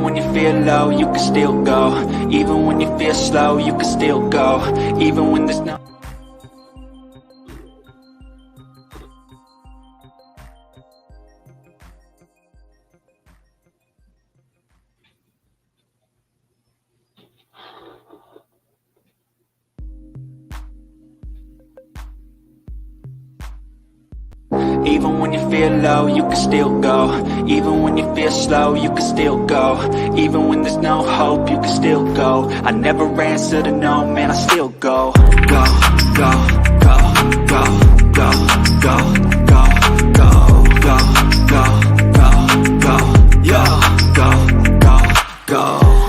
when you feel low, you can still go. Even when you feel slow, you can still go. Even when there's no... Even when you feel low, you can still go. Even when you feel slow, you can still go. Even when there's no hope, you can still go. I never answer to no, man, I still go. Go, go, go, go, go, go, go, go, go, go, go, go, yo, go, go, go.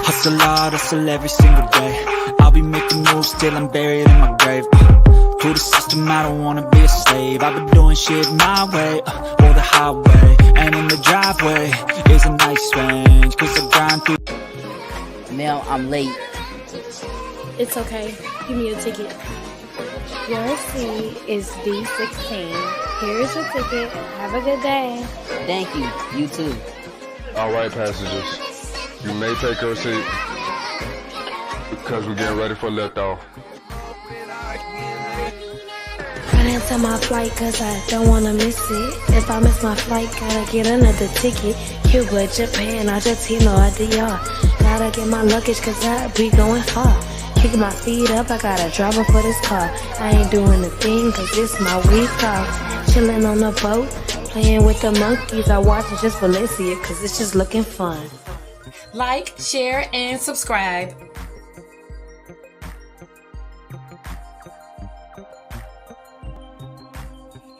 Hustle hard, hustle every single day. I'll be making moves till I'm buried in my grave. To the system, I don't wanna be a slave. I've been doing shit my way, or the highway. And in the driveway is a nice range, cause I grind through... Mel, I'm late. It's okay. Give me a ticket. Your seat is D16. Here's your ticket. Have a good day. Thank you. You too. All right, passengers. You may take your seat because we're getting ready for liftoff. Running to my flight cause I don't wanna miss it. If I miss my flight, gotta get another ticket. Cuba, Japan, Argentina, or DR. Gotta get my luggage cause I be going far. Kicking my feet up, I got a driver for this car. I ain't doing a thing cause it's my week off. Chilling on the boat, playing with the monkeys. I watch Justvalencia cause it's just looking fun. Like, share, and subscribe.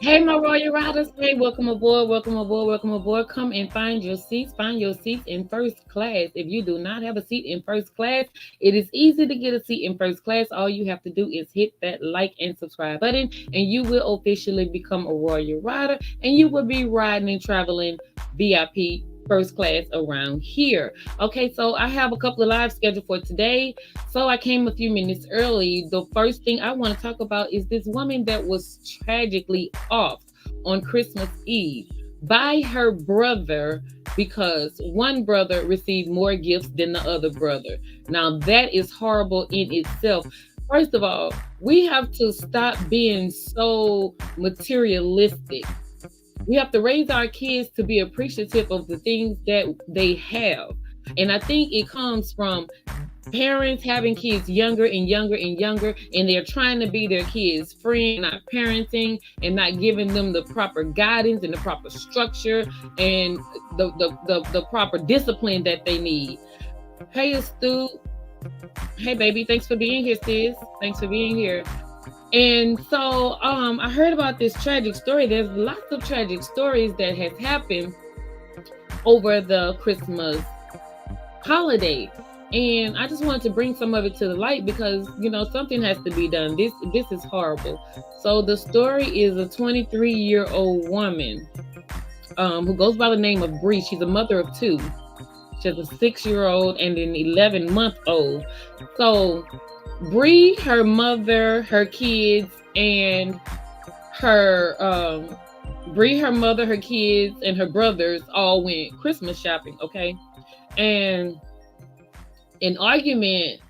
Hey, my Royal Riders. Hey, welcome aboard, welcome aboard, welcome aboard. Come and find your seats. Find your seats in first class. If you do not have a seat in first class, it is easy to get a seat in first class. All you have to do is hit that like and subscribe button, and you will officially become a Royal Rider, and you will be riding and traveling VIP first class around here. Okay, so I have a couple of live scheduled for today. So I came a few minutes early. The first thing I want to talk about is this woman that was tragically off on Christmas Eve by her brother because one brother received more gifts than the other brother. Now that is horrible in itself. First of all, we have to stop being so materialistic. We have to raise our kids to be appreciative of the things that they have. And I think it comes from parents having kids younger and younger and younger, and they're trying to be their kids' friend, not parenting, and not giving them the proper guidance and the proper structure and the proper discipline that they need. Hey, Stu. Hey, baby. Thanks for being here, sis. Thanks for being here. And so I heard about this tragic story. There's lots of tragic stories that has happened over the Christmas holiday. And I just wanted to bring some of it to the light because, you know, something has to be done. This is horrible. So the story is a 23-year-old woman who goes by the name of Bree. She's a mother of two. She has a 6-year-old and an 11-month-old. So Bree, her mother, her kids, and her kids, and her brothers all went Christmas shopping, okay? And an argument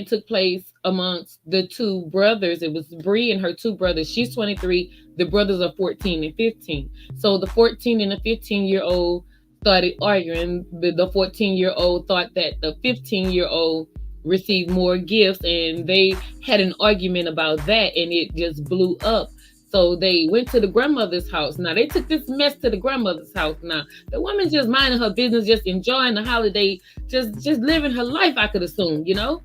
took place amongst the two brothers. It was Bree and her two brothers. She's 23. The brothers are 14 and 15. So the 14 and the 15-year-old started arguing. The 14-year-old thought that the 15-year-old received more gifts, and they had an argument about that, and it just blew up. So they went to the grandmother's house. Now they took this mess to the grandmother's house. Now the woman just minding her business, just enjoying the holiday, just living her life, I could assume, you know.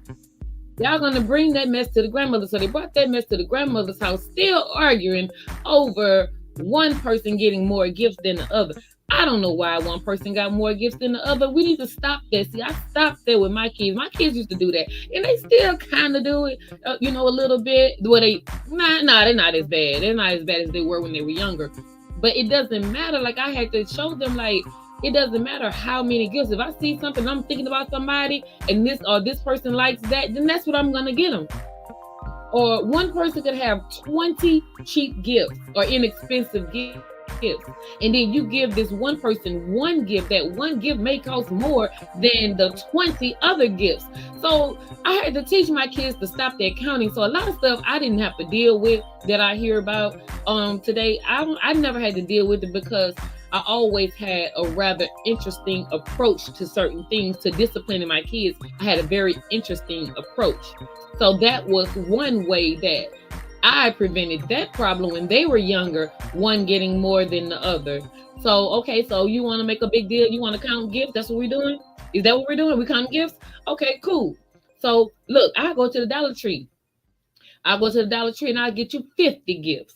Y'all gonna bring that mess to the grandmother. So they brought that mess to the grandmother's house, still arguing over one person getting more gifts than the other. I don't know why one person got more gifts than the other. We need to stop that. See, I stopped there with my kids. My kids used to do that, and they still kind of do it, a little bit. Where they're not as bad. They're not as bad as they were when they were younger. But it doesn't matter. Like, I had to show them, like, it doesn't matter how many gifts. If I see something, I'm thinking about somebody, and this person likes that, then that's what I'm gonna get them. Or one person could have 20 cheap gifts or inexpensive gifts, gifts. And then you give this one person one gift. That one gift may cost more than the 20 other gifts. So I had to teach my kids to stop that counting. So a lot of stuff I didn't have to deal with that I hear about today. I never had to deal with it because I always had a rather interesting approach to certain things, to disciplining my kids. I had a very interesting approach. So that was one way that I prevented that problem when they were younger, one getting more than the other. So, okay, so you want to make a big deal? You want to count gifts? That's what we're doing? Is that what we're doing? We count gifts? Okay, cool. So, look, I go to the Dollar Tree. I go to the Dollar Tree and I get you 50 gifts.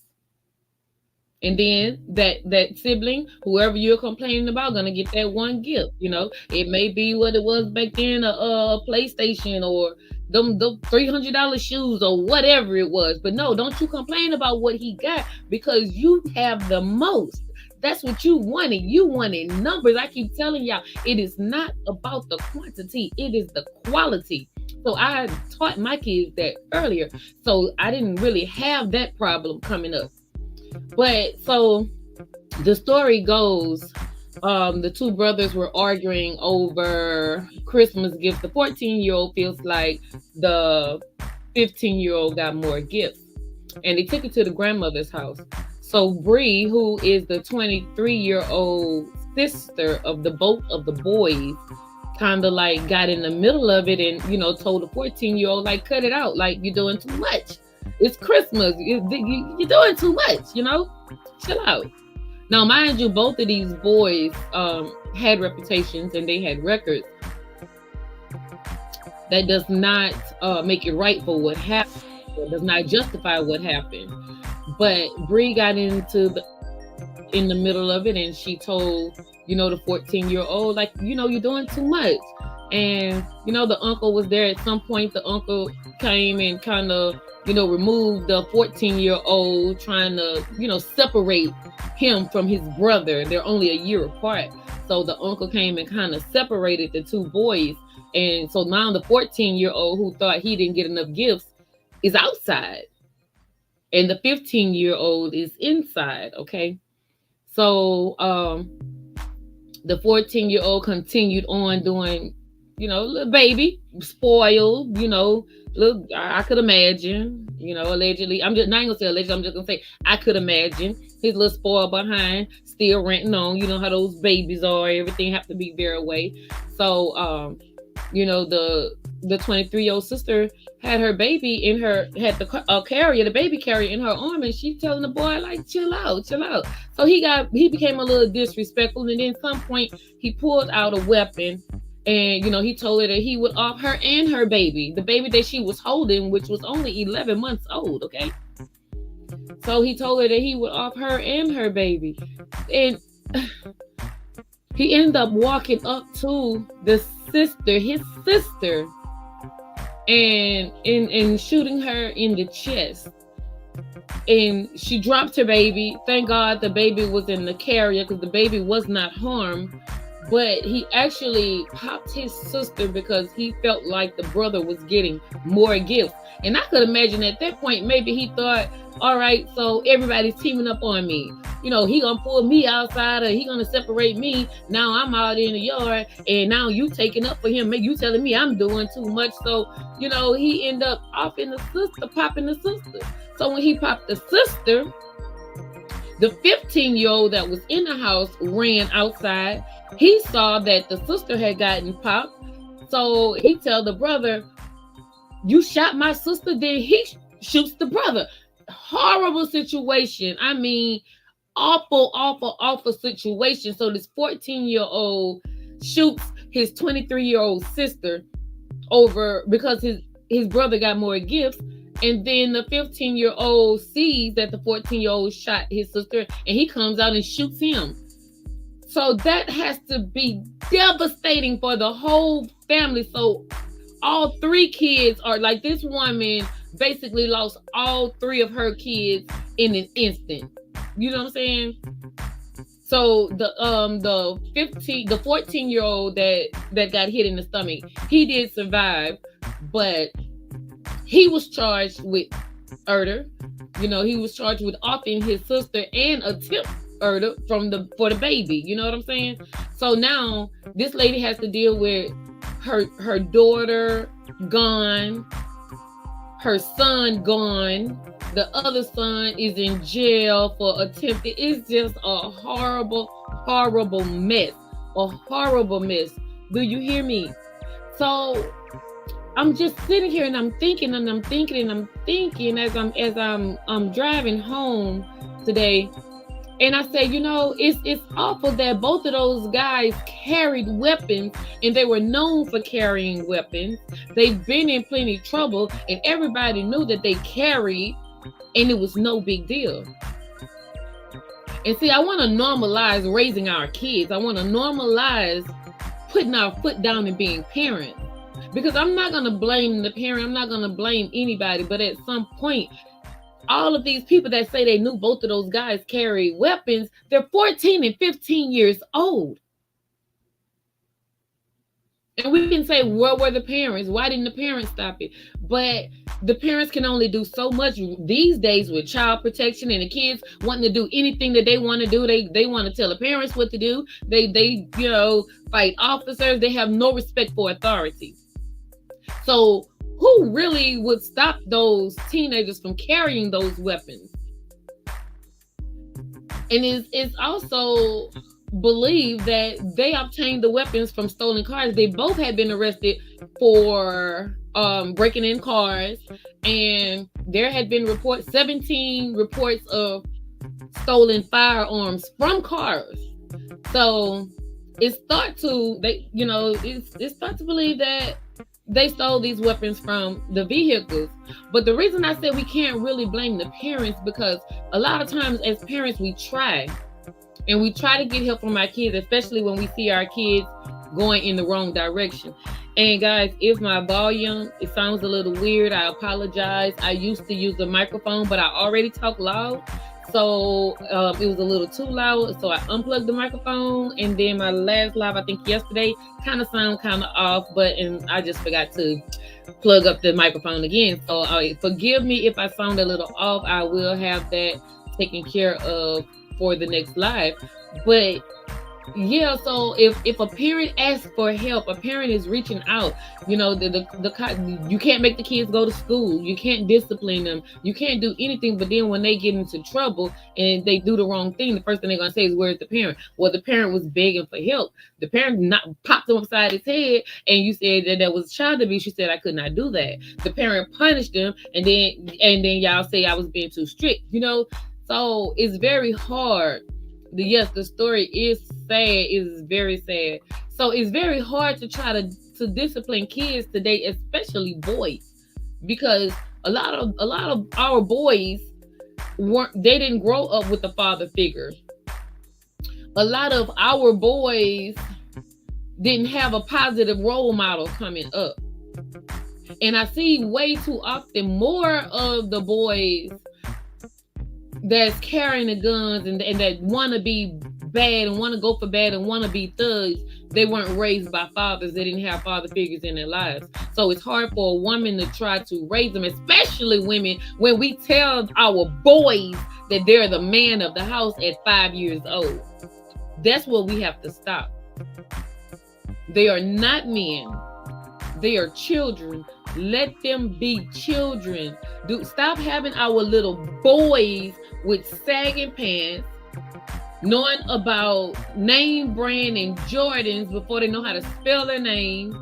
And then that sibling, whoever you're complaining about, gonna get that one gift. It may be what it was back then, a PlayStation or the $300 shoes or whatever it was. But no, don't you complain about what he got, because you have the most. That's what you wanted. You wanted numbers. I keep telling y'all, it is not about the quantity, it is the quality. So I taught my kids that earlier. So I didn't really have that problem coming up. But so the story goes, the two brothers were arguing over Christmas gifts. The 14-year-old feels like the 15-year-old got more gifts, and they took it to the grandmother's house. So Bree, who is the 23-year-old sister of both of the boys, kind of like got in the middle of it and, told the 14-year-old, like, cut it out. Like, you're doing too much. It's Christmas. You're doing too much, chill out. Now, mind you, both of these boys had reputations and they had records. That does not make it right for what happened. It does not justify what happened. But Bree got in the middle of it, and she told, the 14-year-old, like, you're doing too much. And, the uncle was there at some point. The uncle came and kind of, removed the 14-year-old, trying to, separate him from his brother. They're only a year apart. So the uncle came and kind of separated the two boys. And so now the 14-year-old, who thought he didn't get enough gifts, is outside. And the 15-year-old is inside, okay? So the 14-year-old continued on doing, little baby, spoiled, look, I could imagine, allegedly. I'm not gonna say allegedly, I'm just gonna say I could imagine his little spoiled behind, still renting on. You know how those babies are, everything have to be their way. So the 23-year-old sister had her baby in her, had the baby carrier in her arm, and she's telling the boy, like, chill out. So he became a little disrespectful, and then at some point he pulled out a weapon, and he told her that he would off her and her baby, the baby that she was holding, which was only 11 months old, okay? So he told her that he would off her and her baby, and he ended up walking up to his sister, and shooting her in the chest. And she dropped her baby. Thank God the baby was in the carrier, because the baby was not harmed. But he actually popped his sister because he felt like the brother was getting more gifts. And I could imagine at that point, maybe he thought, all right, so everybody's teaming up on me. He gonna pull me outside, or he gonna separate me. Now I'm out in the yard, and now you taking up for him. You telling me I'm doing too much. So, he ended up popping the sister. So when he popped the sister, the 15-year-old that was in the house ran outside. He saw that the sister had gotten popped. So he tell the brother, you shot my sister. Then he shoots the brother. Horrible situation. I mean, awful situation. So this 14-year-old shoots his 23-year-old sister over because his brother got more gifts. And then the 15-year-old sees that the 14-year-old shot his sister, and he comes out and shoots him. So that has to be devastating for the whole family. So all three kids are like, this woman basically lost all three of her kids in an instant. You know what I'm saying? So the 14-year-old that got hit in the stomach, he did survive, but he was charged with murder. He was charged with offing his sister and attempt for the baby. You know what I'm saying? So now this lady has to deal with her daughter gone, her son gone, the other son is in jail for attempted. It's just a horrible mess. A horrible mess. Do you hear me? So I'm just sitting here and I'm thinking as I'm driving home today. And I said, it's awful that both of those guys carried weapons, and they were known for carrying weapons. They've been in plenty of trouble, and everybody knew that they carried, and it was no big deal. And see, I want to normalize raising our kids. I want to normalize putting our foot down and being parents. Because I'm not going to blame the parent. I'm not going to blame anybody. But at some point, all of these people that say they knew both of those guys carry weapons, they're 14 and 15 years old. And we can say, where were the parents? Why didn't the parents stop it? But the parents can only do so much these days with child protection and the kids wanting to do anything that they want to do. They want to tell the parents what to do. They fight officers. They have no respect for authority. So who really would stop those teenagers from carrying those weapons? And it's also believed that they obtained the weapons from stolen cars. They both had been arrested for breaking in cars, and there had been 17 reports of stolen firearms from cars. So it's thought to believe that they stole these weapons from the vehicles. But the reason I said we can't really blame the parents, because a lot of times as parents, we try to get help from our kids, especially when we see our kids going in the wrong direction. And guys, if my volume, it sounds a little weird, I apologize. I used to use a microphone, but I already talk loud. So it was a little too loud. So I unplugged the microphone, and then my last live, I think yesterday, kind of sound kind of off, and I just forgot to plug up the microphone again. So forgive me if I sound a little off. I will have that taken care of for the next live. But yeah, so if a parent asks for help, a parent is reaching out, you can't make the kids go to school, you can't discipline them, you can't do anything. But then when they get into trouble and they do the wrong thing, the first thing they're gonna say is, where's the parent? Well, the parent was begging for help. The parent not popped him upside his head, and you said that was child abuse. You said I could not do that. The parent punished them, and then y'all say I was being too strict. So it's very hard. Yes, the story is sad. It's very sad. So it's very hard to try to discipline kids today, especially boys, because a lot of our boys didn't grow up with a father figure. A lot of our boys didn't have a positive role model coming up. And I see way too often more of the boys that's carrying the guns and that want to be bad and want to go for bad and want to be thugs. They weren't raised by fathers. They didn't have father figures in their lives. So it's hard for a woman to try to raise them, especially women, when we tell our boys that they're the man of the house at 5 years old. That's what we have to stop. They are not men. They are children. Let them be children. Stop having our little boys with sagging pants, knowing about name brand and Jordans before they know how to spell their name.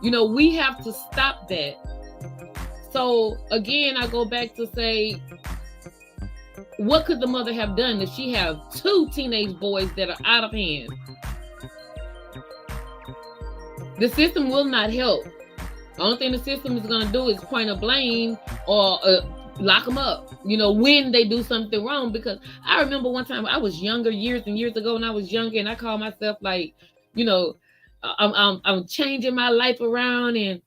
We have to stop that. So again, I go back to say, what could the mother have done if she have 2 teenage boys that are out of hand? The system will not help. The only thing the system is going to do is point a blame or lock them up, when they do something wrong. Because I remember one time I was younger, years and years ago, when I was younger, and I called myself like, I'm changing my life around, and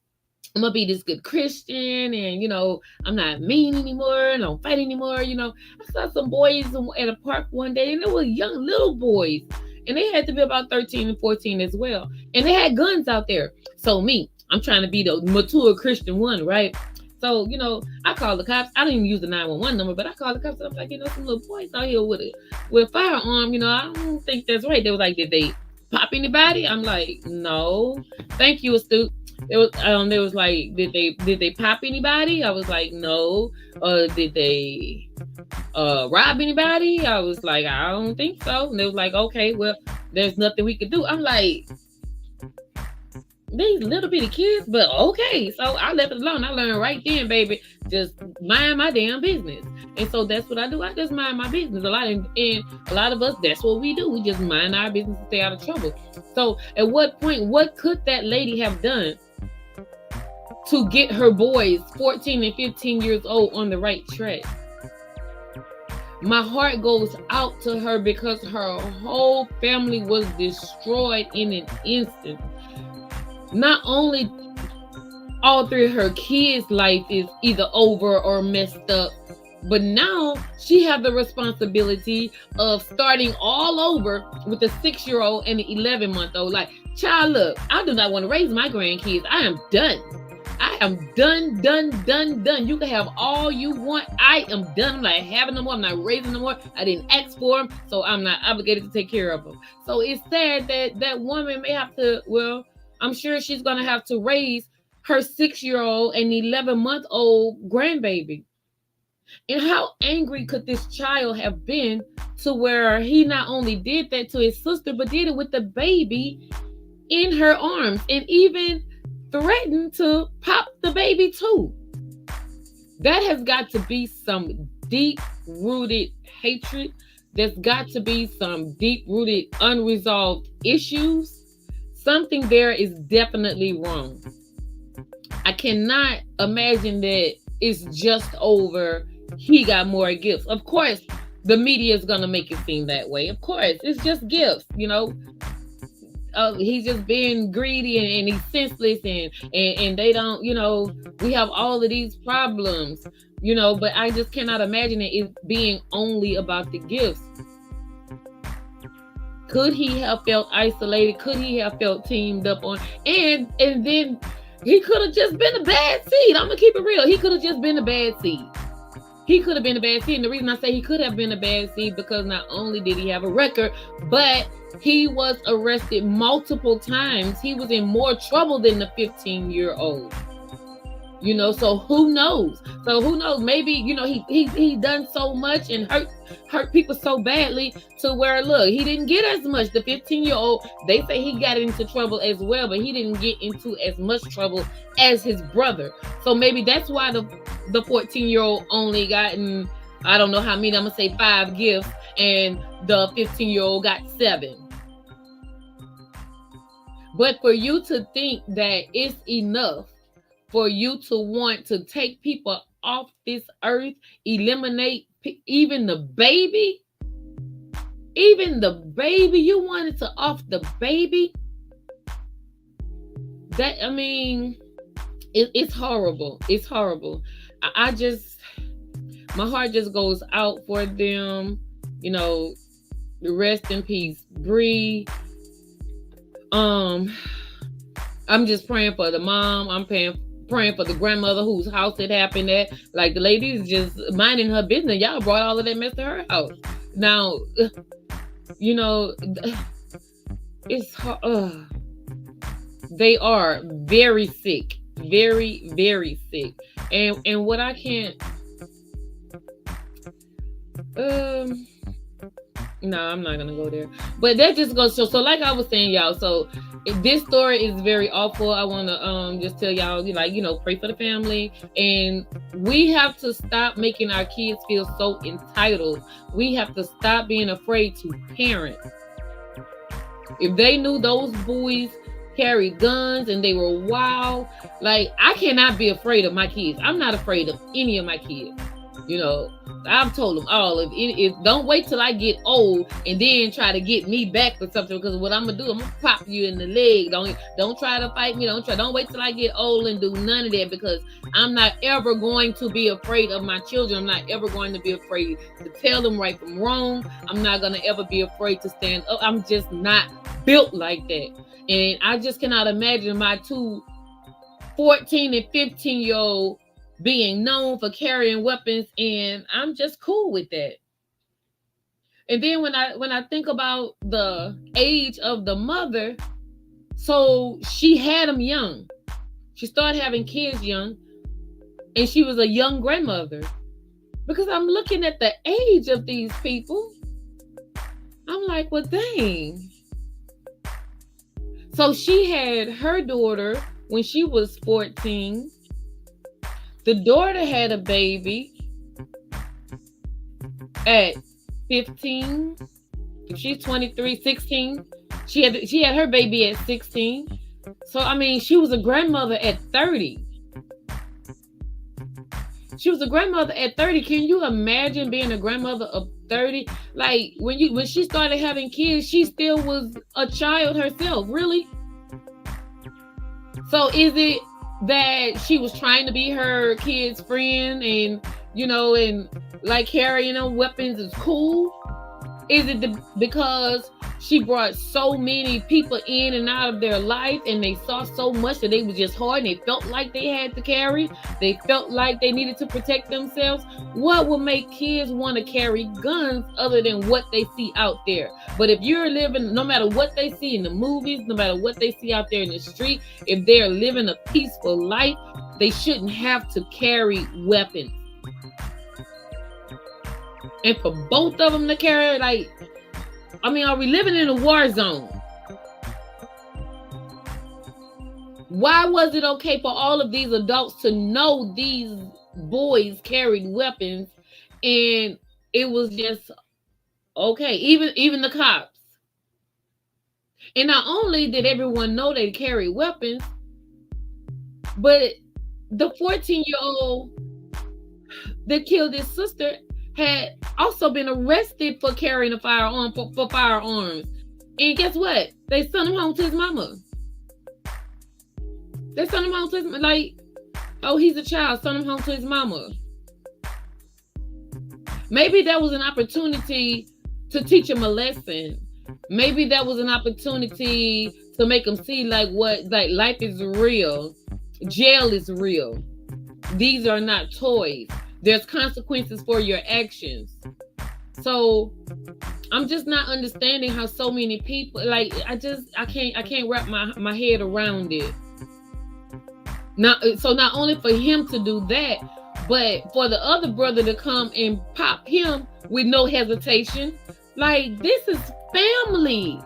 I'm gonna be this good Christian, and I'm not mean anymore, and I don't fight anymore. I saw some boys at a park one day, and they were young little boys, and they had to be about 13 and 14 as well, and they had guns out there. So I'm trying to be the mature Christian one, right? So, I called the cops. I didn't even use the 911 number, but I called the cops. And I'm like, some little boys out here with a firearm. I don't think that's right. They was like, did they pop anybody? I'm like, no. Thank you, astute. It was like, did they pop anybody? I was like, no. Did they rob anybody? I was like, I don't think so. And they was like, okay, well, there's nothing we could do. I'm like, these little bitty kids, but okay. So I left it alone. I learned right then, baby, just mind my damn business. And so that's what I do. I just mind my business. And a lot of us, that's what we do. We just mind our business and stay out of trouble. So at what point, what could that lady have done to get her boys 14 and 15 years old on the right track? My heart goes out to her because her whole family was destroyed in an instant. Not only all three of her kids' life is either over or messed up, but now she has the responsibility of starting all over with a 6-year-old and an 11-month-old. Like, child, look, I do not want to raise my grandkids. I am done. I am done. You can have all you want. I am done. I'm not having them more. I'm not raising them more. I didn't ask for them, so I'm not obligated to take care of them. So it's sad that that woman may have to, well, I'm sure she's going to have to raise her 6-year-old and 11-month-old grandbaby. And how angry could this child have been to where he not only did that to his sister, but did it with the baby in her arms and even threatened to pop the baby too? That has got to be some deep-rooted hatred. There's got to be some deep-rooted unresolved issues. Something there is definitely wrong. I cannot imagine that it's just over he got more gifts. Of course, the media is going to make it seem that way. Of course, it's just gifts, he's just being greedy and he's senseless and they don't, we have all of these problems, but I just cannot imagine it being only about the gifts. Could he have felt isolated? Could he have felt teamed up on? And then he could have just been a bad seed. I'm going to keep it real. He could have just been a bad seed. He could have been a bad seed. And the reason I say he could have been a bad seed, because not only did he have a record, but he was arrested multiple times. He was in more trouble than the 15-year-old. So who knows? Maybe, he done so much and hurt people so badly to where, look, he didn't get as much. The 15-year-old, they say he got into trouble as well, but he didn't get into as much trouble as his brother. So maybe that's why the 14-year-old only gotten, I don't know how many, I'm going to say 5 gifts, and the 15-year-old got 7. But for you to think that it's enough for you to want to take people off this earth, eliminate even the baby, you wanted to off the baby. That, I mean, it's horrible. It's horrible. I just, my heart just goes out for them. Rest in peace, Bree. I'm just praying for the mom. I'm praying for the grandmother whose house it happened at. Like, the lady's just minding her business. Y'all brought all of that mess to her house. Now, it's they are very sick, very, very sick. And what I can't, no, I'm not gonna go there. But that just goes so like I was saying, y'all. So this story is very awful. I want to just tell y'all, pray for the family, and we have to stop making our kids feel so entitled. We have to stop being afraid to parent. If they knew those boys carried guns and they were wild, like, I cannot be afraid of my kids. I'm not afraid of any of my kids. I've told them all, if don't wait till I get old and then try to get me back for something, because what I'm gonna do, I'm gonna pop you in the leg. Don't try to fight me. Don't wait till I get old and do none of that, because I'm not ever going to be afraid of my children. I'm not ever going to be afraid to tell them right from wrong. I'm not gonna ever be afraid to stand up. I'm just not built like that. And I just cannot imagine my 2 14 and 15-year-old being known for carrying weapons, and I'm just cool with that. And then when I think about the age of the mother, so she had them young. She started having kids young, and she was a young grandmother. Because I'm looking at the age of these people, I'm like, well, dang. So she had her daughter when she was 14. The daughter had a baby at 15. If she's 23, 16. She had her baby at 16. So I mean, she was a grandmother at 30. She was a grandmother at 30. Can you imagine being a grandmother of 30? Like when she started having kids, she still was a child herself, really? So is it that she was trying to be her kid's friend and and like carrying them weapons is cool? Is it because she brought so many people in and out of their life and they saw so much that they was just hard and they felt like they had to carry? They felt like they needed to protect themselves? What will make kids want to carry guns other than what they see out there? But if you're living, no matter what they see in the movies, no matter what they see out there in the street, if they're living a peaceful life, they shouldn't have to carry weapons. And for both of them to carry, are we living in a war zone? Why was it okay for all of these adults to know these boys carried weapons and it was just okay, even the cops? And not only did everyone know they carried weapons, but the 14-year-old that killed his sister had also been arrested for carrying a firearm for firearms. And guess what? They sent him home to his mama. They sent him home to his he's a child, sent him home to his mama. Maybe that was an opportunity to teach him a lesson. Maybe that was an opportunity to make him see life is real. Jail is real. These are not toys. There's consequences for your actions. So I'm just not understanding how so many people I can't wrap my head around it. So not only for him to do that, but for the other brother to come and pop him with no hesitation. This is family.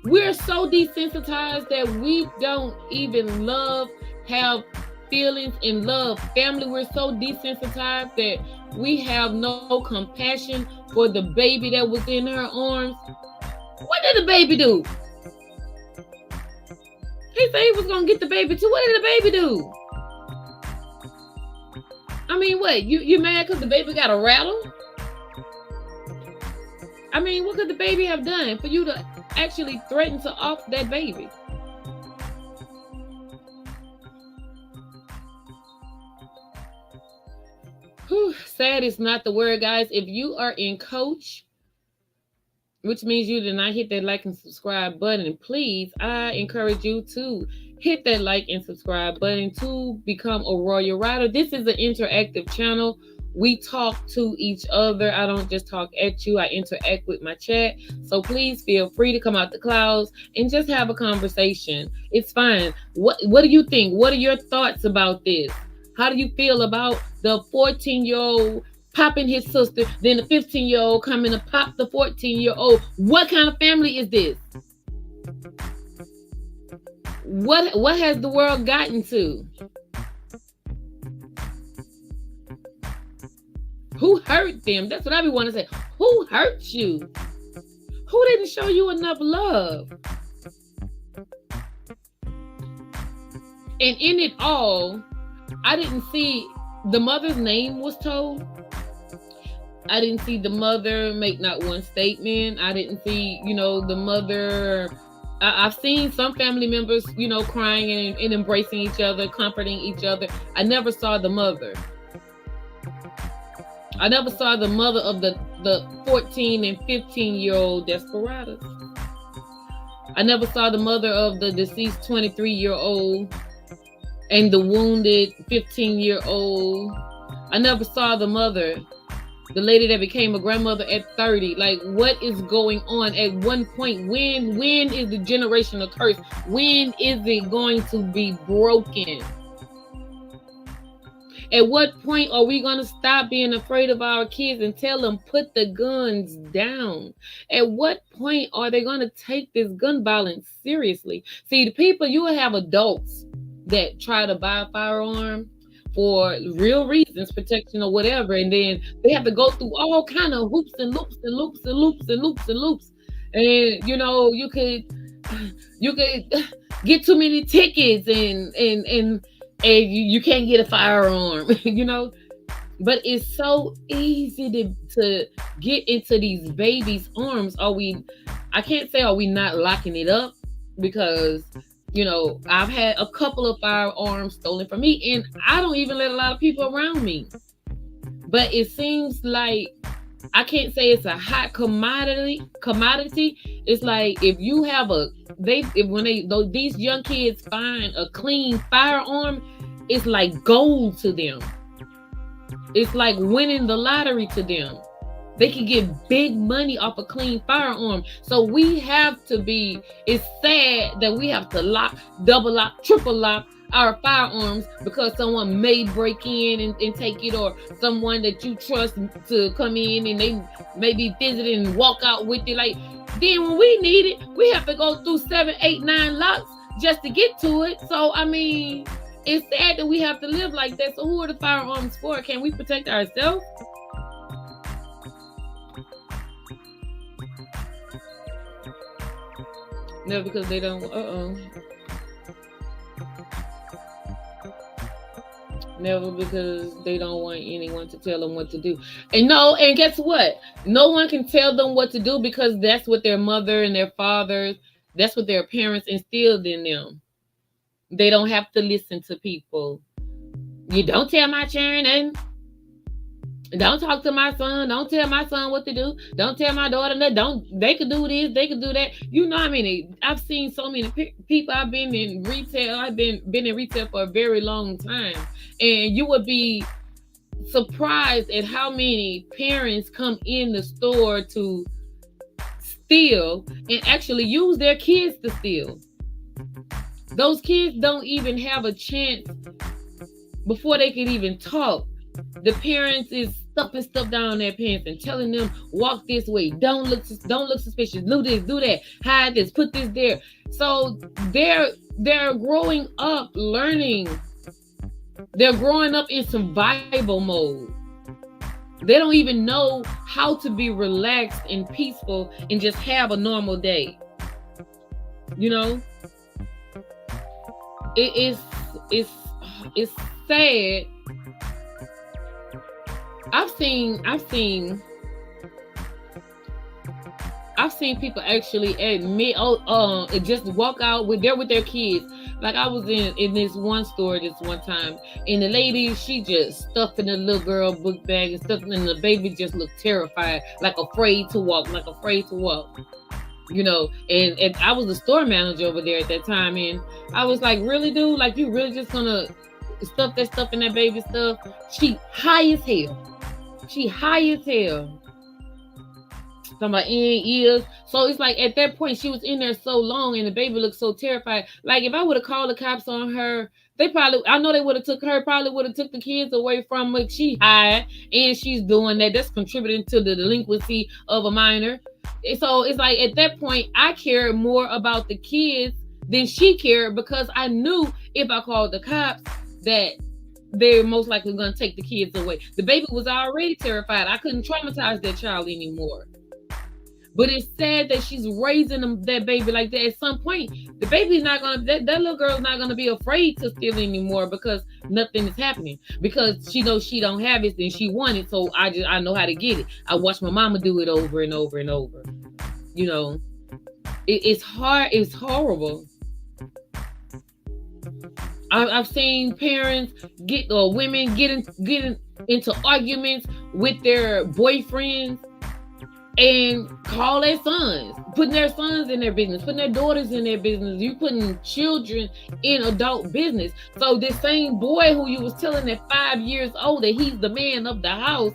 We're so desensitized that we don't even have feelings and love family. We're so desensitized that we have no compassion for the baby that was in her arms. What did the baby do? He said he was gonna get the baby too. What did the baby do? I mean, what? You mad because the baby got a rattle? I mean, what could the baby have done for you to actually threaten to off that baby? Whew, sad is not the word, guys. If you are in coach, which means you did not hit that like and subscribe button, please, I encourage you to hit that like and subscribe button to become a Royal Rider. This is an interactive channel. We talk to each other. I don't just talk at you. I interact with my chat. So please feel free to come out the clouds and just have a conversation. It's fine. What do you think? What are your thoughts about this? How do you feel about the 14-year-old popping his sister, then the 15-year-old coming to pop the 14-year-old? What kind of family is this? What has the world gotten to? Who hurt them? That's what I be wanting to say. Who hurt you? Who didn't show you enough love? And in it all, I didn't see the mother's name was told. I didn't see the mother make not one statement. I didn't see, the mother. I've seen some family members, crying and embracing each other, comforting each other. I never saw the mother. I never saw the mother of the 14 and 15-year-old desperados. I never saw the mother of the deceased 23-year-old and the wounded 15-year-old. I never saw the mother, the lady that became a grandmother at 30. Like, what is going on? At one point, when is the generational curse? When is it going to be broken? At what point are we going to stop being afraid of our kids and tell them, put the guns down? At what point are they going to take this gun violence seriously? See, the people, you will have adults that try to buy a firearm for real reasons, protection or whatever, and then they have to go through all kind of hoops and loops and loops and loops and loops and loops. And, you know, you could get too many tickets and you can't get a firearm, you know. But it's so easy to get into these babies' arms. I can't say are we not locking it up, because, you know, I've had a couple of firearms stolen from me, and I don't even let a lot of people around me. But it seems like, I can't say it's a hot commodity. It's like, if you have these young kids find a clean firearm, it's like gold to them. It's like winning the lottery to them. They can get big money off a clean firearm. So we have to be, it's sad that we have to lock, double lock, triple lock our firearms because someone may break in and take it, or someone that you trust to come in and they may be visiting and walk out with it. Like, then when we need it, we have to go through 7, 8, 9 locks just to get to it. So, I mean, it's sad that we have to live like that. So who are the firearms for? Can we protect ourselves? No, because they don't. Never, because they don't want anyone to tell them what to do. And guess what? No one can tell them what to do, because that's what their mother and their fathers, that's what their parents instilled in them. They don't have to listen to people. You don't tell my children, don't talk to my son. Don't tell my son what to do. Don't tell my daughter that. They could do this. They could do that. You know, I mean, I've seen so many people. I've been in retail. I've been in retail for a very long time, and you would be surprised at how many parents come in the store to steal and actually use their kids to steal. Those kids don't even have a chance before they can even talk. The parents is stuffing stuff down their pants and telling them, walk this way, don't look suspicious, do this, do that, hide this, put this there. So they're growing up learning. They're growing up in survival mode. They don't even know how to be relaxed and peaceful and just have a normal day. You know? It's sad. I've seen people actually admit, just walk out with their kids. Like, I was in this one store this one time, and the lady, she just stuffing the little girl book bag and stuff, and the baby just looked terrified, like afraid to walk. You know, and I was the store manager over there at that time, and I was like, really, dude? Like, you really just gonna stuff that stuff in that baby stuff? She high as hell. Talking about ears. So it's like, at that point, she was in there so long, and the baby looked so terrified. Like, if I would have called the cops on her, I know they would have took the kids away from her. She high, and she's doing that. That's contributing to the delinquency of a minor. So it's like, at that point, I cared more about the kids than she cared, because I knew if I called the cops that they're most likely going to take the kids away. The baby was already terrified. I couldn't traumatize that child anymore. But it's sad that she's raising that baby like that. At some point, the baby's not going to, that little girl's not going to be afraid to steal anymore, because nothing is happening. Because she knows she don't have it and she want it. So I know how to get it. I watch my mama do it over and over and over. You know, it's hard. It's horrible. I've seen parents women getting into arguments with their boyfriends and call their sons, putting their sons in their business, putting their daughters in their business. You putting children in adult business. So this same boy who you was telling at 5 years old that he's the man of the house,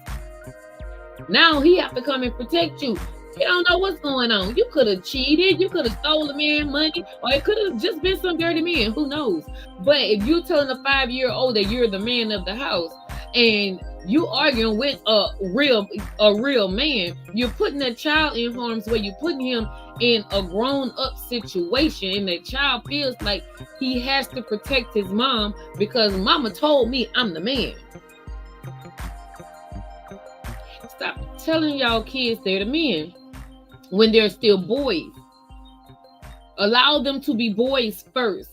now he have to come and protect you. You don't know what's going on. You could have cheated. You could have stole the man money, or it could have just been some dirty man. Who knows? But if you're telling a 5-year-old that you're the man of the house, and you arguing with a real man, you're putting that child in harm's way. You're putting him in a grown-up situation, and that child feels like he has to protect his mom because mama told me I'm the man. Stop telling y'all kids they're the men when they're still boys. Allow them to be boys first,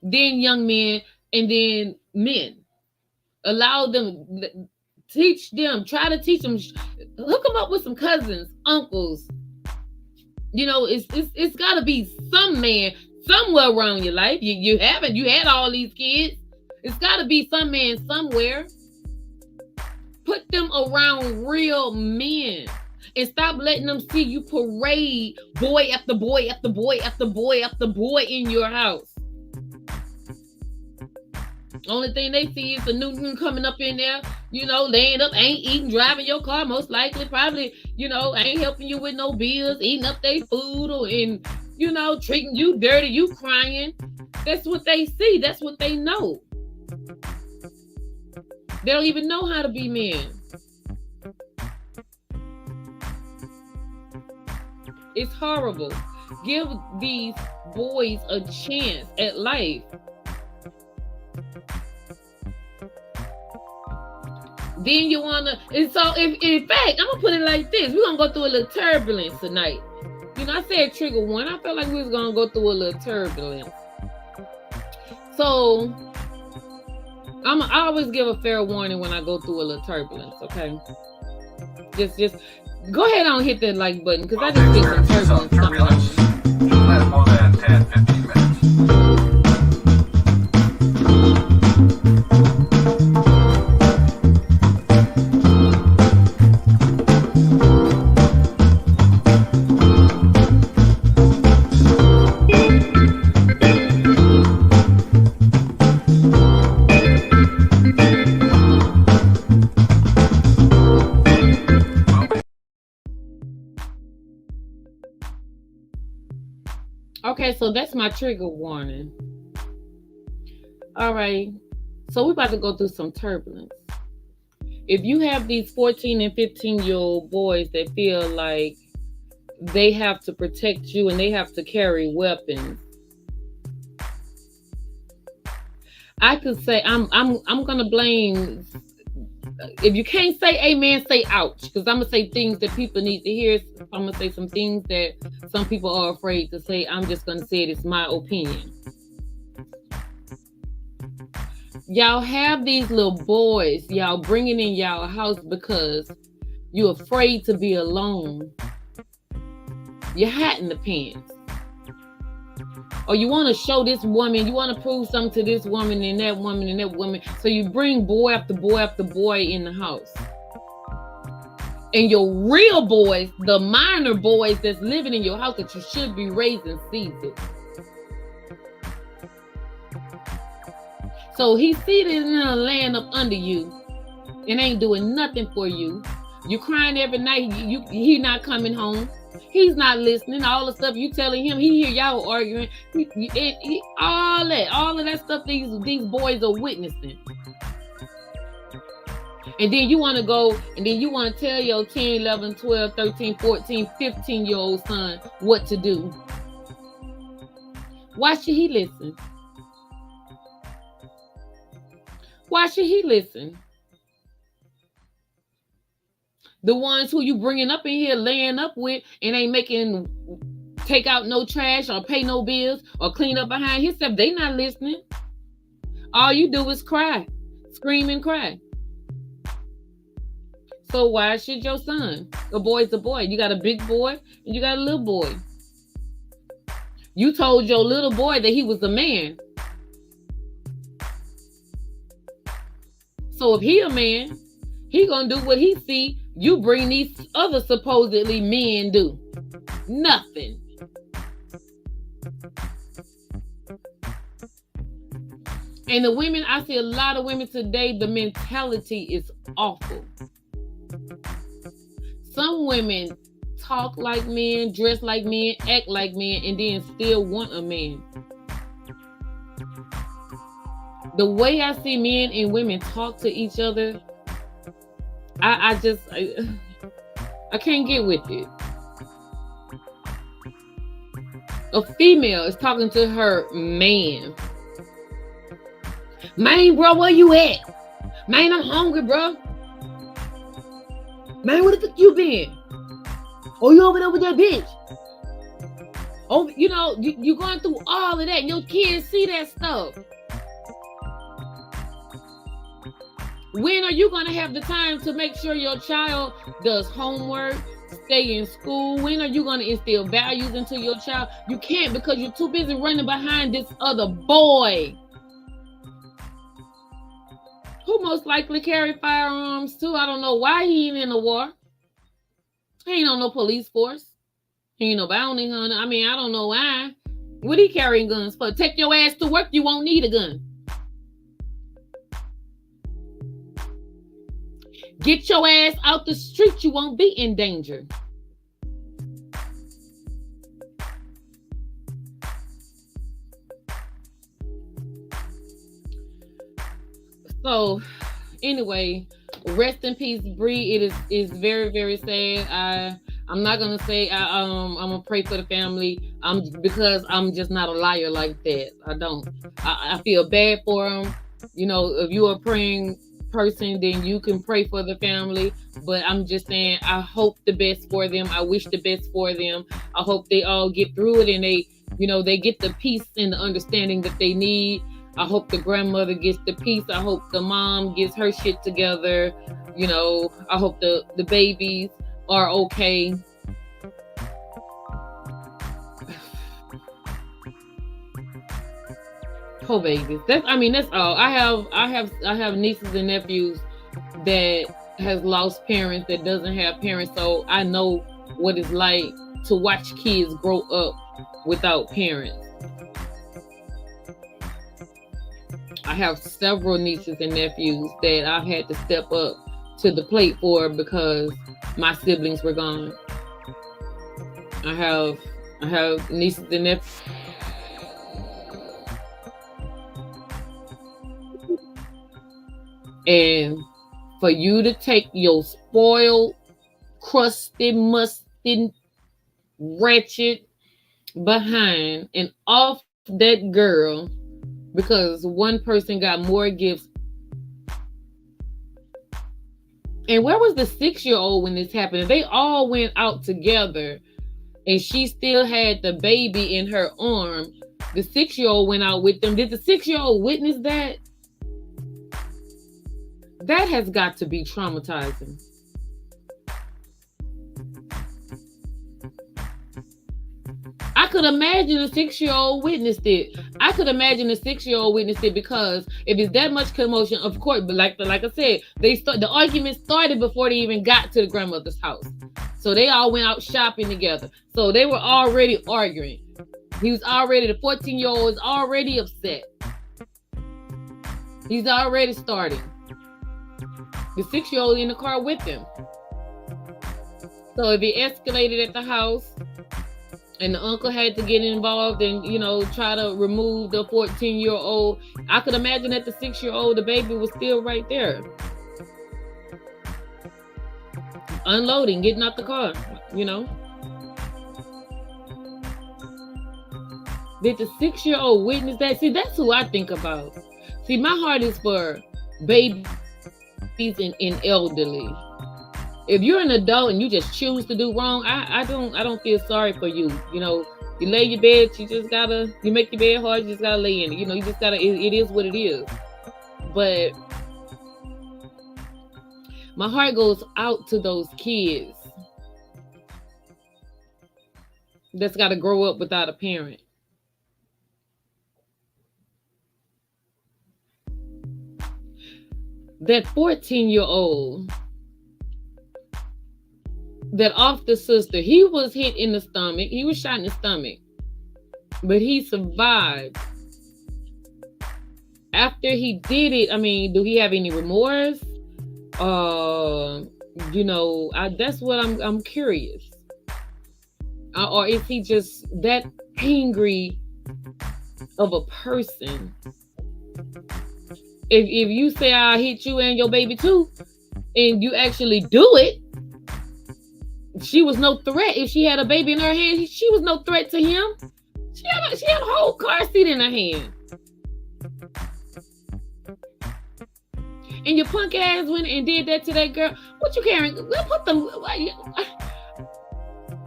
then young men, and then men. Allow them, teach them, try to teach them, hook them up with some cousins, uncles. You know, it's got to be some man somewhere around your life. You had all these kids. It's got to be some man somewhere. Put them around real men. And stop letting them see you parade boy after boy after boy after boy after boy in your house. Only thing they see is the Newton coming up in there, you know, laying up, ain't eating, driving your car, most likely, probably, you know, ain't helping you with no bills, eating up their food, and, you know, treating you dirty, you crying. That's what they see. That's what they know. They don't even know how to be men. It's horrible. Give these boys a chance at life. Then you wanna, and so in fact, I'm gonna put it like this. We're gonna go through a little turbulence tonight. You know, I said trigger one. I felt like we was gonna go through a little turbulence. So I always give a fair warning when I go through a little turbulence, okay? Just go ahead and hit that like button, because I just feel some turbulence coming on. Last more than 10, 15 minutes. Okay, so that's my trigger warning. All right, so we're about to go through some turbulence. If you have these 14 and 15-year-old boys that feel like they have to protect you and they have to carry weapons, I could say I'm gonna blame. If you can't say amen, say ouch, because I'm gonna say things that people need to hear. I'm gonna say some things that some people are afraid to say. I'm just gonna say it. It's my opinion. Y'all have these little boys, y'all bringing in y'all house because you're afraid to be alone. You're hiding the pants. Or you want to show this woman, you want to prove something to this woman and that woman and that woman. So you bring boy after boy after boy in the house. And your real boys, the minor boys that's living in your house that you should be raising, sees it. So he sees it laying up under you and ain't doing nothing for you. You crying every night. He not coming home. He's not listening. All the stuff you telling him, he hear y'all arguing. All of that stuff these boys are witnessing. And then you want to go, and then you want to tell your 10, 11, 12, 13, 14, 15-year-old son what to do. Why should he listen? Why should he listen? The ones who you bringing up in here, laying up with, and ain't take out no trash or pay no bills or clean up behind himself, they not listening. All you do is cry, scream and cry. So why should your son? A boy's a boy. You got a big boy and you got a little boy. You told your little boy that he was a man. So if he a man, he gonna do what he see you bring these other supposedly men do? Nothing. And the women, I see a lot of women today, the mentality is awful. Some women talk like men, dress like men, act like men, and then still want a man. The way I see men and women talk to each other, I can't get with it. A female is talking to her man. Man, bro, where you at? Man, I'm hungry, bro. Man, where the fuck you been? Oh, you over there with that bitch? Oh, you know, you going through all of that. And your kids see that stuff. When are you going to have the time to make sure your child does homework, stay in school? When are you going to instill values into your child? You can't, because you're too busy running behind this other boy who most likely carry firearms too. I don't know why he ain't in the war. He ain't on no police force. He ain't no bounty hunter. I mean, I don't know why. What he carrying guns for? Take your ass to work. You won't need a gun. Get your ass out the street. You won't be in danger. So, anyway, rest in peace, Bree. It is very, very sad. I'm not gonna say I'm gonna pray for the family. Because I'm just not a liar like that. I don't. I feel bad for them. You know, if you are a praying person, then you can pray for the family. But I'm just saying, I hope the best for them. I wish the best for them. I hope they all get through it and they get the peace and the understanding that they need. I hope the grandmother gets the peace. I hope the mom gets her shit together. You know, I hope the babies are okay. Oh, babies. That's all. I have nieces and nephews that has lost parents, that doesn't have parents. So I know what it's like to watch kids grow up without parents. I have several nieces and nephews that I've had to step up to the plate for because my siblings were gone. I have nieces and nephews. And for you to take your spoiled, crusty, musty, wretched behind and off that girl because one person got more gifts. And where was the 6-year-old when this happened? They all went out together and she still had the baby in her arm. The 6-year-old went out with them. Did the 6-year-old witness that? That has got to be traumatizing. I could imagine a 6-year-old witnessed it. I could imagine a 6-year-old witnessed it because if it's that much commotion, of course, but like I said, the argument started before they even got to the grandmother's house. So they all went out shopping together. So they were already arguing. The 14-year-old is already upset. He's already starting. The 6-year-old in the car with him. So if it escalated at the house and the uncle had to get involved and, try to remove the 14-year-old, I could imagine that the 6-year-old, the baby was still right there. Unloading, getting out the car, Did the 6-year-old witness that? See, that's who I think about. See, my heart is for babies and elderly. If you're an adult and you just choose to do wrong, I don't feel sorry for you. You lay your bed, you make your bed hard, you just gotta lay in it. You just gotta, it is what it is. But my heart goes out to those kids that's gotta grow up without a parent. That 14-year-old that off the sister. He was hit in the stomach. He was shot in the stomach, but he survived. After he did it, I mean, do he have any remorse? That's what I'm curious. Or is he just that angry of a person? If you say I'll hit you and your baby too, and you actually do it, she was no threat. If she had a baby in her hand, she was no threat to him. She had a whole car seat in her hand. And your punk ass went and did that to that girl. What you carrying? Put them.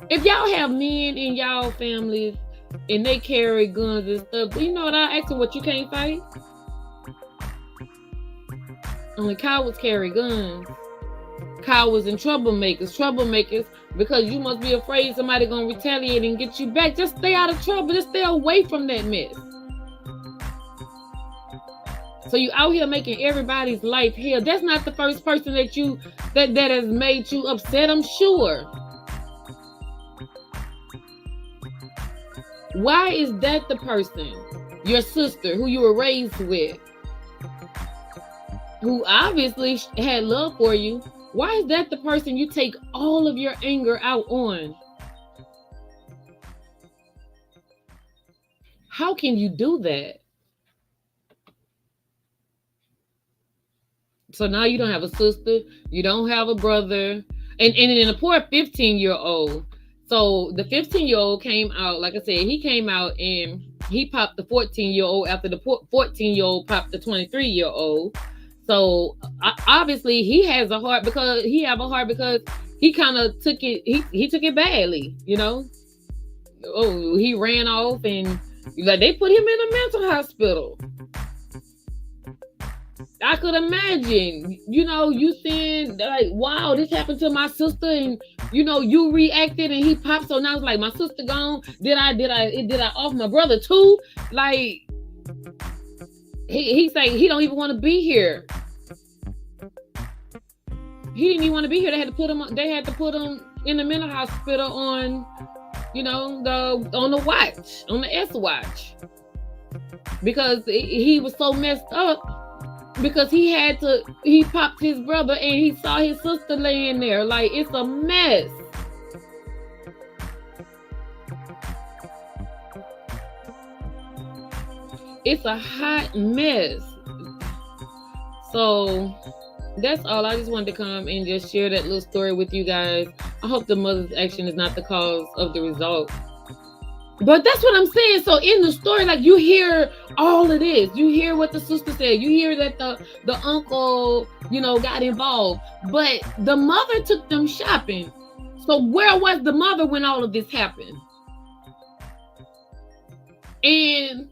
If y'all have men in y'all families and they carry guns and stuff, you know what I ask them? What, you can't fight? Only cowards carry guns. Cowards and troublemakers, because you must be afraid somebody gonna retaliate and get you back. Just stay out of trouble. Just stay away from that mess. So you out here making everybody's life hell. That's not the first person that has made you upset, I'm sure. Why is that the person? Your sister, who you were raised with, who obviously had love for you. Why is that the person you take all of your anger out on? How can you do that? So now you don't have a sister, you don't have a brother, and a poor 15-year-old. So the 15-year-old came out, like I said, he came out and he popped the 14-year-old after the 14-year-old popped the 23-year-old. So obviously he has a heart because he kind of took it. He took it badly, you know. Oh, he ran off and they put him in a mental hospital. I could imagine, you saying like, wow, this happened to my sister, and you reacted and he popped. So now it's like, my sister gone. Did I off my brother too? Like, he's like, he don't even want to be here. He didn't even want to be here. They had to put him in the mental hospital on, on the watch, on the S watch, because he was so messed up. Because he popped his brother and he saw his sister laying there. Like, it's a mess. It's a hot mess. So that's all. I just wanted to come and just share that little story with you guys. I hope the mother's action is not the cause of the result. But that's what I'm saying. So in the story, like, you hear all of this. You hear what the sister said. You hear that the uncle, got involved. But the mother took them shopping. So where was the mother when all of this happened? And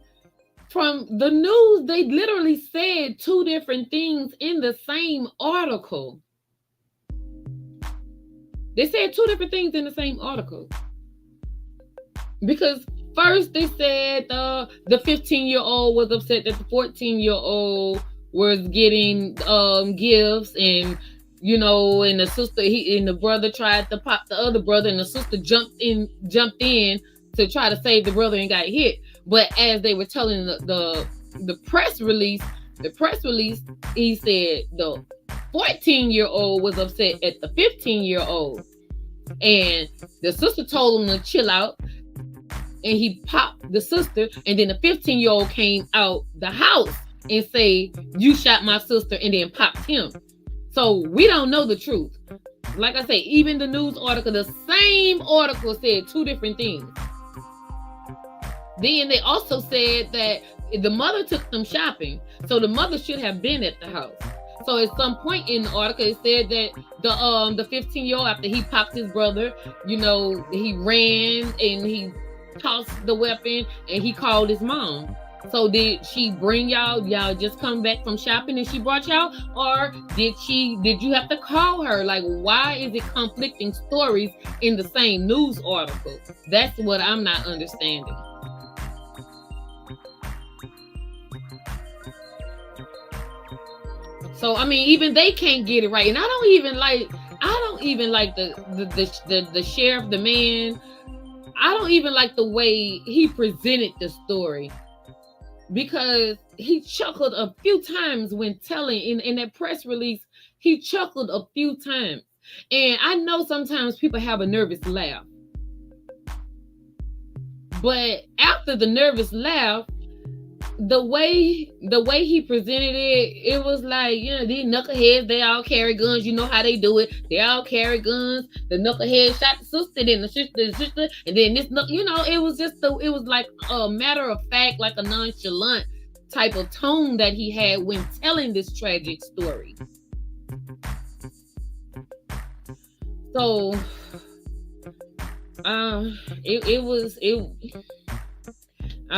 from the news, they literally said two different things in the same article. They said two different things in the same article. Because first they said the 15-year-old was upset that the 14-year-old was getting gifts, and and the sister, and the brother tried to pop the other brother, and the sister jumped in to try to save the brother and got hit. But as they were telling the press release, he said the 14-year-old was upset at the 15-year-old, and the sister told him to chill out. And he popped the sister, and then the 15-year-old came out the house and say, you shot my sister, and then popped him. So we don't know the truth. Like I say, even the news article, the same article said two different things. Then they also said that the mother took them shopping. So the mother should have been at the house. So at some point in the article, it said that the 15-year-old, after he popped his brother, he ran and he tossed the weapon and he called his mom. So did she bring y'all just come back from shopping and she brought y'all, or did you have to call her? Like, why is it conflicting stories in the same news article? That's what I'm not understanding. So I mean, even they can't get it right, and I don't even like the sheriff, the man. I don't even like the way he presented the story, because he chuckled a few times when telling in that press release. He chuckled a few times. And I know sometimes people have a nervous laugh, but after the nervous laugh, the way he presented it, it was like, you know, these knuckleheads, they all carry guns. You know how they do it. They all carry guns. The knucklehead shot the sister, then the sister, and then this, you know, it was like a matter of fact, like a nonchalant type of tone that he had when telling this tragic story. So, I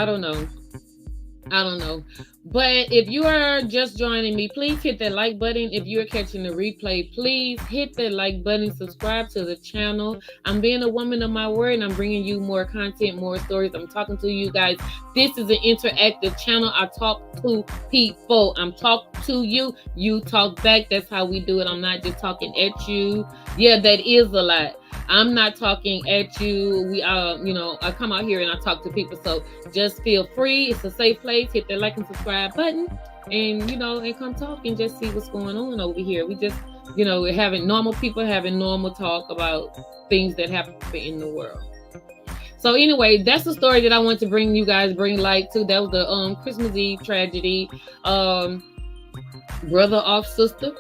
don't know. But if you are just joining me, please hit that like button. If you're catching the replay, please hit that like button, subscribe to the channel. I'm being a woman of my word, and I'm bringing you more content, more stories. I'm talking to you guys. This is an interactive channel. I talk to people. I'm talking to you. You talk back. That's how we do it. I'm not just talking at you. Yeah, that is a lot. I'm not talking at you. I come out here and I talk to people. So just feel free. It's a safe place. Hit that like and subscribe button, and and come talk and just see what's going on over here. We just, we're having normal people having normal talk about things that happen in the world. So anyway, that's the story that I want to bring light to. That was the Christmas Eve tragedy. Brother off sister.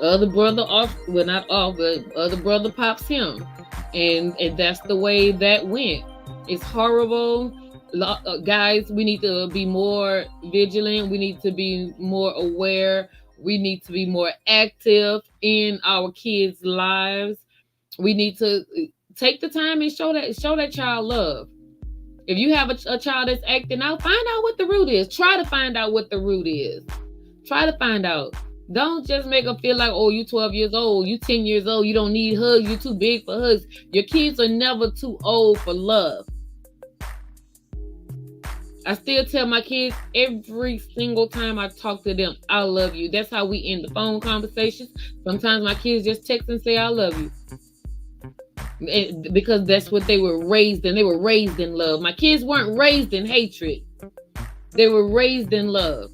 Other brother off, well, not off, but other brother pops him, and that's the way that went. It's horrible. Guys, we need to be more vigilant. We need to be more aware. We need to be more active in our kids' lives. We need to take the time and show that child love. If you have a child that's acting out, find out what the root is. Try to find out what the root is. Try to find out. Don't just make them feel like, oh, you 12 years old, you 10 years old, you don't need hugs, you're too big for hugs. Your kids are never too old for love. I still tell my kids every single time I talk to them, I love you. That's how we end the phone conversations. Sometimes my kids just text and say, I love you. Because that's what they were raised in. They were raised in love. My kids weren't raised in hatred. They were raised in love.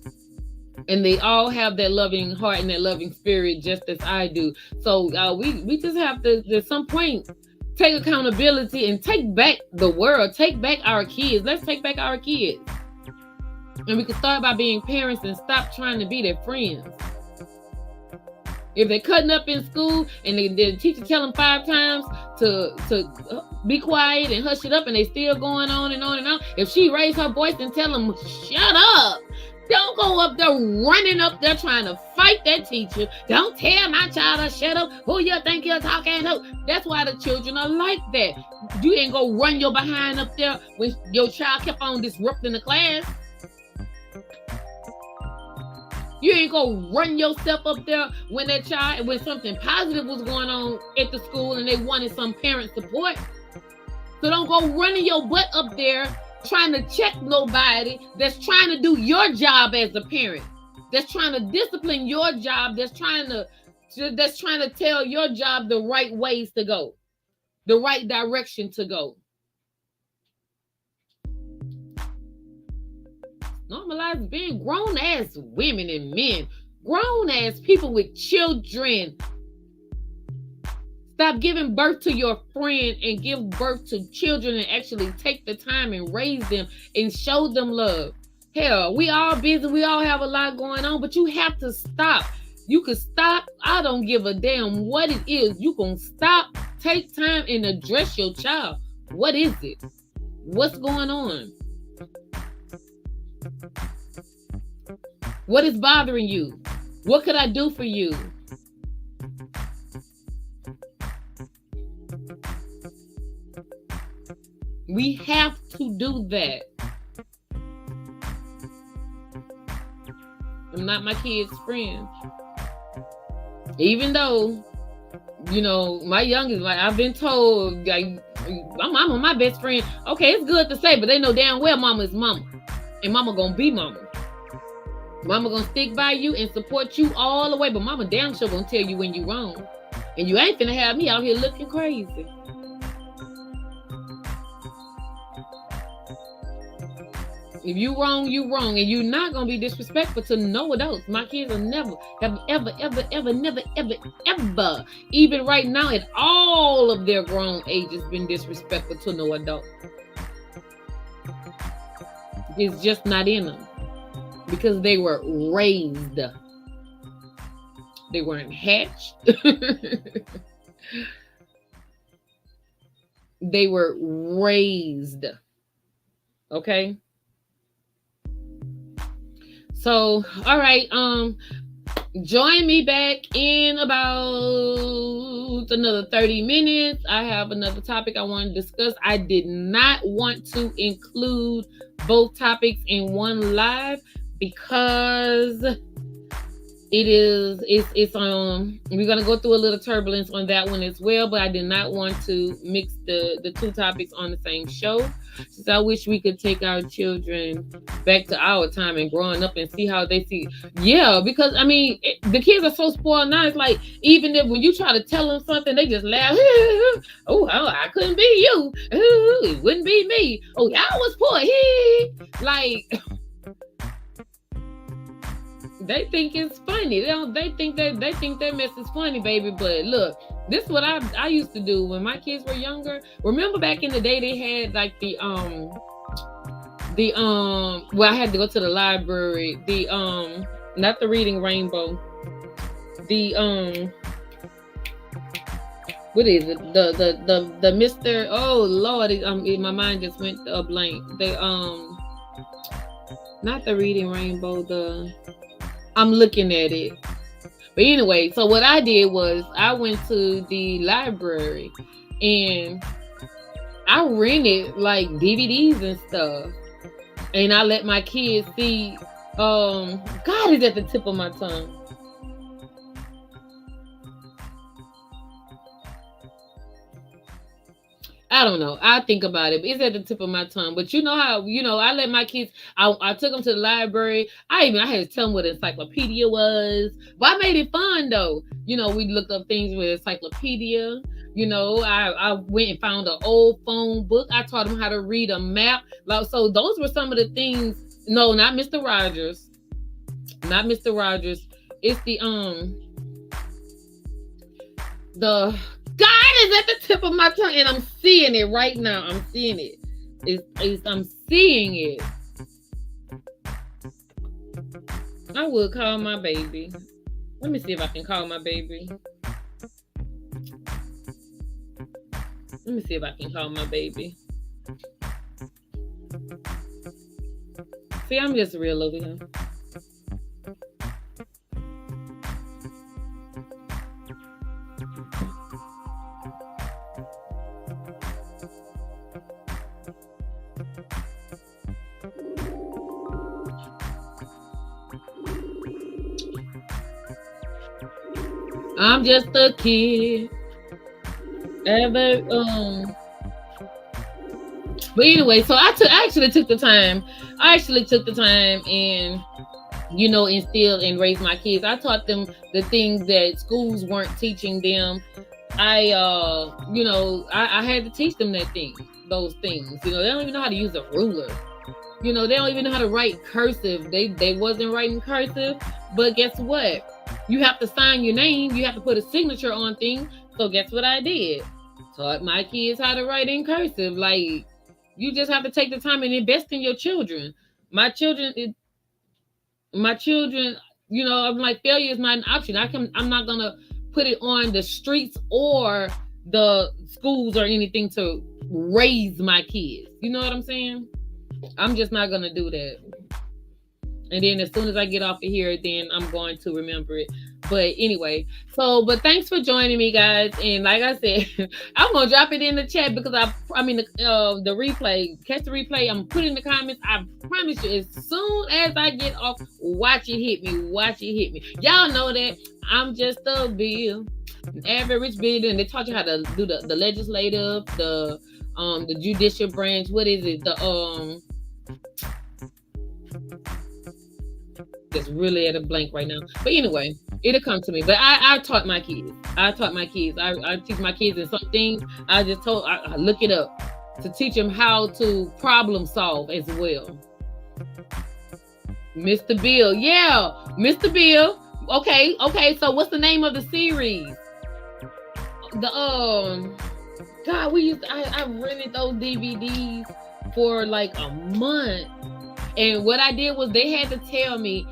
And they all have that loving heart and that loving spirit just as I do. So we just have to, at some point, take accountability and take back the world. Take back our kids. Let's take back our kids. And we can start by being parents and stop trying to be their friends. If they're cutting up in school and the teacher tell them 5 times to be quiet and hush it up, and they still going on and on and on. If she raise her voice and tell them, shut up. Don't go up there running up there trying to fight that teacher. Don't tell my child to shut up. Who you think you're talking to? That's why the children are like that. You ain't go run your behind up there when your child kept on disrupting the class. You ain't go run yourself up there when something positive was going on at the school and they wanted some parent support. So don't go running your butt up there trying to check nobody that's trying to do your job as a parent, that's trying to discipline your job, that's trying to tell your job the right ways to go, the right direction to go. Normalize being grown ass women and men, grown ass people with children. Stop giving birth to your friend and give birth to children and actually take the time and raise them and show them love. Hell, we all busy. We all have a lot going on, but you have to stop. You can stop. I don't give a damn what it is. You can stop, take time and address your child. What is it? What's going on? What is bothering you? What could I do for you? We have to do that. I'm not my kid's friend. Even though, my youngest, like I've been told, like, my mama, my best friend. Okay, it's good to say, but they know damn well mama is mama. And mama gonna be mama. Mama gonna stick by you and support you all the way, but mama damn sure gonna tell you when you wrong. And you ain't finna have me out here looking crazy. If you wrong, you wrong. And you're not going to be disrespectful to no adults. My kids will never, have ever, never, ever, even right now at all of their grown ages, been disrespectful to no adult. It's just not in them. Because they were raised. They weren't hatched. They were raised. Okay? So, all right, join me back in about another 30 minutes. I have another topic I want to discuss. I did not want to include both topics in one live because we're gonna go through a little turbulence on that one as well, but I did not want to mix the two topics on the same show. So I wish we could take our children back to our time and growing up and see how they see. Yeah, because I mean, the kids are so spoiled now. It's like, even if when you try to tell them something, they just laugh. Oh, I couldn't be you. It wouldn't be me. Oh, y'all was poor. Like, they think it's funny. They think that mess is funny, baby. But look, this is what I used to do when my kids were younger. Remember back in the day they had like well, I had to go to the library. Not the Reading Rainbow. What is it? The Mr. Oh Lord, my mind just went blank. Not the Reading Rainbow. I'm looking at it. But anyway, so what I did was I went to the library and I rented like DVDs and stuff. And I let my kids see, God is at the tip of my tongue. I don't know. I think about it. But it's at the tip of my tongue. But you know how, I let my kids, I took them to the library. I had to tell them what an encyclopedia was. But I made it fun though. We looked up things with encyclopedia. I went and found an old phone book. I taught them how to read a map. So those were some of the things. No, not Mr. Rogers. Not Mr. Rogers. It's the God is at the tip of my tongue, and I'm seeing it right now. I'm seeing it. I'm seeing it. I would call my baby. Let me see if I can call my baby. Let me see if I can call my baby. See, I'm just real over here. I'm just a kid. But anyway, so I actually took the time and instill and raise my kids. I taught them the things that schools weren't teaching them. I had to teach them those things. They don't even know how to use a ruler. They don't even know how to write cursive. They wasn't writing cursive, but guess what? You have to sign your name. You have to put a signature on things. So guess what I did? Taught my kids how to write in cursive. Like, you just have to take the time and invest in your children. My children, I'm like, failure is not an option. I'm not gonna put it on the streets or the schools or anything to raise my kids. You know what I'm saying? I'm just not gonna do that. And then as soon as I get off of here, then I'm going to remember it. But anyway, but thanks for joining me, guys. And like I said, I'm going to drop it in the chat because the replay, catch the replay. I'm putting in the comments. I promise you, as soon as I get off, watch it hit me. Watch it hit me. Y'all know that I'm just a bill, an average bill. And they taught you how to do the legislative, the judicial branch. What is it? Just really at a blank right now. But anyway, It'll come to me. But I taught my kids. I teach my kids in some things. I look it up to teach them how to problem solve as well. Mr. Bill. Yeah, Mr. Bill. Okay. So what's the name of the series? God, I rented those DVDs for like a month. And what I did was they had to tell me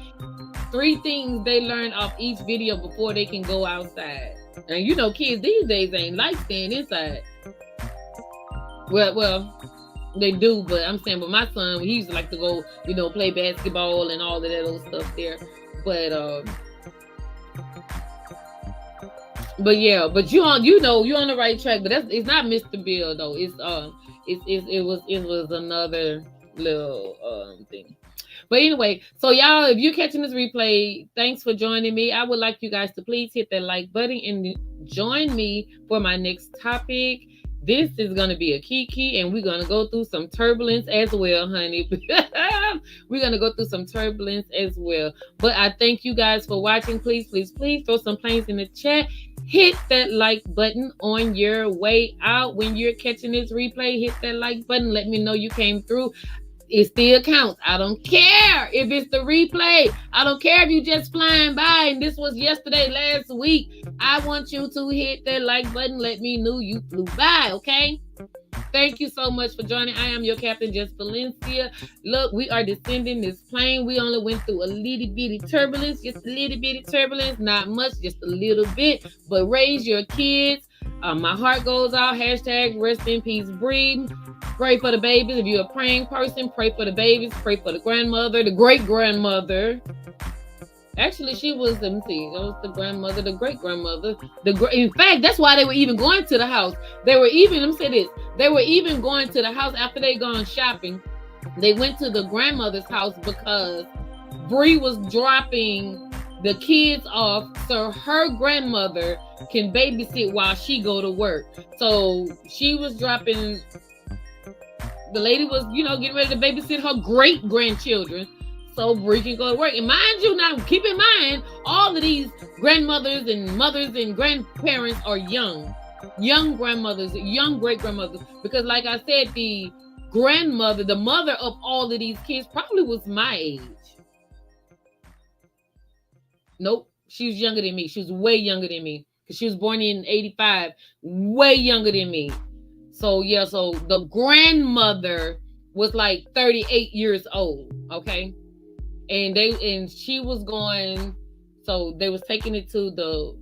3 things they learned off each video before they can go outside. And you know, kids these days ain't like staying inside. Well, they do, but I'm saying, but my son, he used to like to go, you know, play basketball and all of that old stuff there. But yeah, but you're on the right track. But it's not Mr. Bill though. It was another little thing. But anyway, so y'all, if you're catching this replay, thanks for joining me. I would like you guys to please hit that like button and join me for my next topic. This is going to be a kiki, and we're going to go through some turbulence as well, honey. We're going to go through some turbulence as well. But I thank you guys for watching. Please throw some planes in the chat. Hit that like button on your way out. When you're catching this replay, hit that like button. Let me know you came through. It still counts. I don't care if it's the replay. I don't care if you just flying by and this was yesterday, last week. I want you to hit that like button. Let me know you flew by, okay? Thank you so much for joining. I am your captain, Justvalencia. Look, we are descending this plane. We only went through a little bitty turbulence, just a little bitty turbulence, not much, just a little bit. But raise your kids. My heart goes out. # rest in peace, breathe. Pray for the babies. If you're a praying person, pray for the babies. Pray for the grandmother, the great-grandmother. Actually, she was, let me see, that was the grandmother, the great-grandmother. In fact, that's why they were even going to the house. They were even going to the house after they gone shopping. They went to the grandmother's house because Bree was dropping the kids off so her grandmother can babysit while she go to work. So she was dropping, the lady was, getting ready to babysit her great-grandchildren so Bree can go to work. And mind you, now keep in mind, all of these grandmothers and mothers and grandparents are young grandmothers, young great-grandmothers. Because like I said, the grandmother, the mother of all of these kids probably was my age. Nope, she was younger than me. She was way younger than me because she was born in 85, way younger than me. So yeah, so the grandmother was like 38 years old, okay? And she was going, so they was taking it to the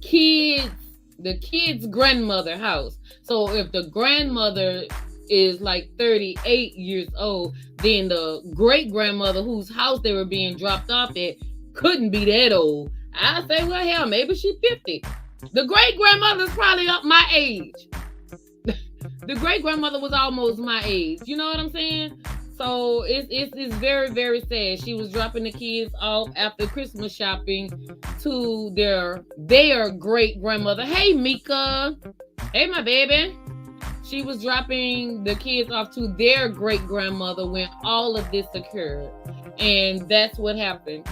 kids' grandmother house. So if the grandmother is like 38 years old, then the great-grandmother whose house they were being dropped off at couldn't be that old. I say, well, hell, maybe she's 50. The great-grandmother's probably up my age. The great-grandmother was almost my age. You know what I'm saying? So it's very, very sad. She was dropping the kids off after Christmas shopping to their great-grandmother. Hey, Mika. Hey, my baby. She was dropping the kids off to their great-grandmother when all of this occurred. And that's what happened.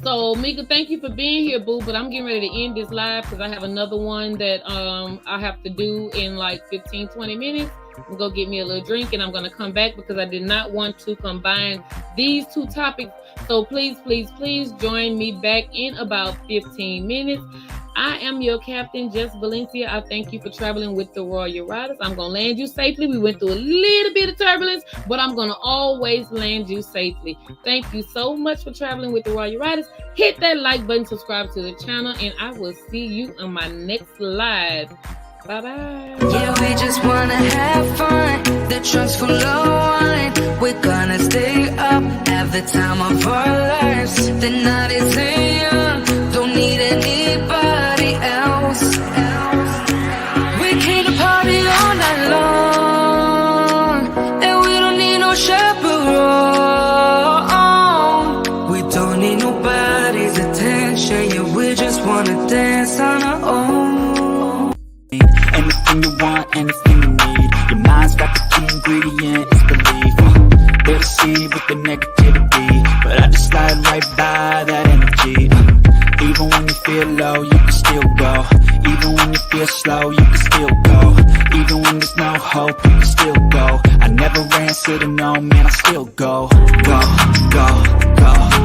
So, Mika, thank you for being here, boo. But I'm getting ready to end this live because I have another one that I have to do in like 15, 20 minutes. I'm going to get me a little drink and I'm going to come back because I did not want to combine these two topics. So please join me back in about 15 minutes. I am your captain, Justvalencia. I thank you for traveling with the Royal Riders. I'm going to land you safely. We went through a little bit of turbulence, but I'm going to always land you safely. Thank you so much for traveling with the Royal Riders. Hit that like button, subscribe to the channel, and I will see you on my next live. Bye-bye. Yeah, we just want to have fun. The trunk's full of wine. We're gonna stay up, have the time of our lives. The night is young, don't need anybody else. We came to party all night long, and we don't need no chaperone. We don't need nobody's attention. Yeah, we just wanna dance on our own. Anything you want, anything you need. Your mind's got the key ingredient, it's belief. They'll see with the negativity, but I just slide right by that energy. hope, you can still go. I never answer to no, man, I still go, go, go, go.